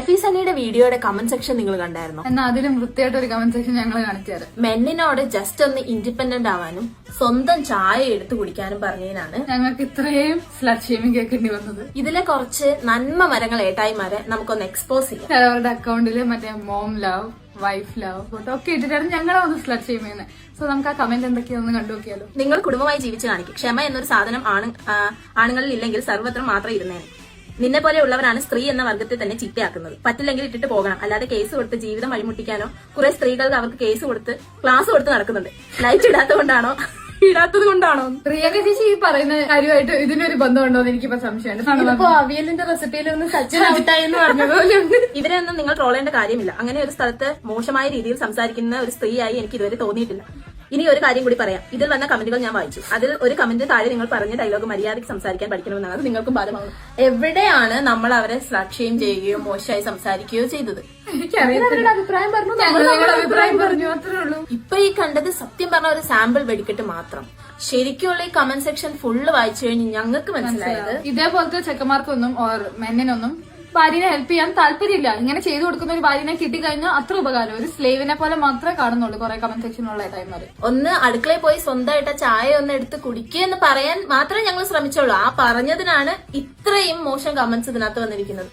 Steffi സണ്ണിയുടെ വീഡിയോയുടെ comment section നിങ്ങൾ കണ്ടായിരുന്നോ? എന്നാൽ അതിലും വൃത്തിയായിട്ട് ഒരു കമന്റ് സെക്ഷൻ ഞങ്ങൾ കാണിച്ചാറ്. മെന്നിനോട് ജസ്റ്റ് ഒന്ന് ഇൻഡിപെൻഡന്റ് ആവാനും സ്വന്തം ചായ എടുത്തു കുടിക്കാനും പറഞ്ഞതിനാണ് ഞങ്ങൾക്ക് ഇത്രയും സ്ലട്ട് ഷേമിംഗ് കേൾക്കേണ്ടി വന്നത്. ഇതിലെ കുറച്ച് നന്മ മരങ്ങൾ ഏട്ടായിമാരെ നമുക്കൊന്ന് എക്സ്പോസ് ചെയ്യാം. ചിലവരുടെ അക്കൗണ്ടില് മറ്റേ mom love, wife love photo ഒക്കെ ഇട്ടിട്ടാണ് ഞങ്ങളെ ഒന്ന് സ്ലട്ട് ഷെയിം ചെയ്യുന്നത്. സോ നമുക്ക് ആ കമന്റ് എന്തൊക്കെയാണെന്ന് കണ്ടു നോക്കിയാലോ. നിങ്ങൾ കുടുംബമായി ജീവിച്ച് കാണിക്കും. ക്ഷമ എന്നൊരു സാധനം ആണുങ്ങളിൽ ഇല്ലെങ്കിൽ സർവ്വത്രം മാത്രം ഇരുന്നേനെ. നിന്നെ പോലെയുള്ളവരാണ് സ്ത്രീ എന്ന വർഗത്തെ തന്നെ ചീത്തയാക്കുന്നത്. പറ്റില്ലെങ്കിൽ ഇട്ടിട്ട് പോകണം, അല്ലാതെ കേസ് കൊടുത്ത് ജീവിതം വഴിമുട്ടിക്കാനോ. കുറെ സ്ത്രീകൾക്ക് അവർക്ക് കേസ് കൊടുത്ത് ക്ലാസ് കൊടുത്ത് നടക്കുന്നുണ്ട്. ലൈറ്റ് ഇടാത്തത് കൊണ്ടാണോ? പ്രിയങ്ക ചേച്ചി ഈ പറയുന്ന കാര്യമായിട്ട് ഇതിനൊരു ബന്ധമുണ്ടോ എന്ന് എനിക്കിപ്പോ സംശയമുണ്ട്. ഇപ്പൊ അവിയലിന്റെ റെസിപ്പിയിലൊന്നും സച്ചിൻ ഔട്ടായി എന്ന് പറഞ്ഞതുപോലെയുണ്ട്. ഇവരെയൊന്നും നിങ്ങൾ ട്രോളേണ്ട കാര്യമില്ല. അങ്ങനെ ഒരു സ്ഥലത്ത് മോശമായ രീതിയിൽ സംസാരിക്കുന്ന ഒരു സ്ത്രീയായി എനിക്ക് ഇതുവരെ തോന്നിയിട്ടില്ല. ഇനി ഒരു കാര്യം കൂടി പറയാം. ഇതിൽ വന്ന കമന്റുകൾ ഞാൻ വായിച്ചു. അതിൽ ഒരു കമന്റ് താഴെ നിങ്ങൾ പറഞ്ഞ ഡയലോഗ് മര്യാദയ്ക്ക് സംസാരിക്കാൻ പഠിക്കണമെന്നാണ്. അത് നിങ്ങൾക്കും ബാധമാകും. എവിടെയാണ് നമ്മൾ അവരെ സ്ലട്ട് ഷെയിം ചെയ്യുകയോ മോശമായി സംസാരിക്കുകയോ ചെയ്തത്? അഭിപ്രായം പറഞ്ഞു, അഭിപ്രായം പറഞ്ഞു, അത്രേ ഉള്ളൂ. ഇപ്പൊ ഈ കണ്ടത് സത്യം പറഞ്ഞ ഒരു സാമ്പിൾ വെടിക്കെട്ട് മാത്രം. ശരിക്കുള്ള ഈ കമന്റ് സെക്ഷൻ ഫുള്ള് വായിച്ചു കഴിഞ്ഞ് ഞങ്ങൾക്ക് മനസ്സിലായത് ഇതേപോലത്തെ ചെക്കന്മാർക്കൊന്നും ഓർ മെന്നിനൊന്നും ഭാര്യനെ ഹെൽപ്പ് ചെയ്യാൻ താല്പര്യമില്ല. ഇങ്ങനെ ചെയ്തു കൊടുക്കുന്ന ഒരു ഭാര്യനെ കിട്ടിക്കഴിഞ്ഞാൽ അത്ര ഉപകാരം. ഒരു സ്ലേവിനെ പോലെ മാത്രമേ കാണുന്നുള്ളൂ കുറെ കമന്റ് സെക്ഷനുള്ള ടൈമാര്. ഒന്ന് അടുക്കളയിൽ പോയി സ്വന്തമായിട്ട് ചായ ഒന്ന് എടുത്ത് കുടിക്കുക എന്ന് പറയാൻ മാത്രമേ ഞങ്ങൾ ശ്രമിച്ചുള്ളൂ. ആ പറഞ്ഞതിനാണ് ഇത്രയും മോശം കമന്റ്സ് ഇതിനകത്ത് വന്നിരിക്കുന്നത്.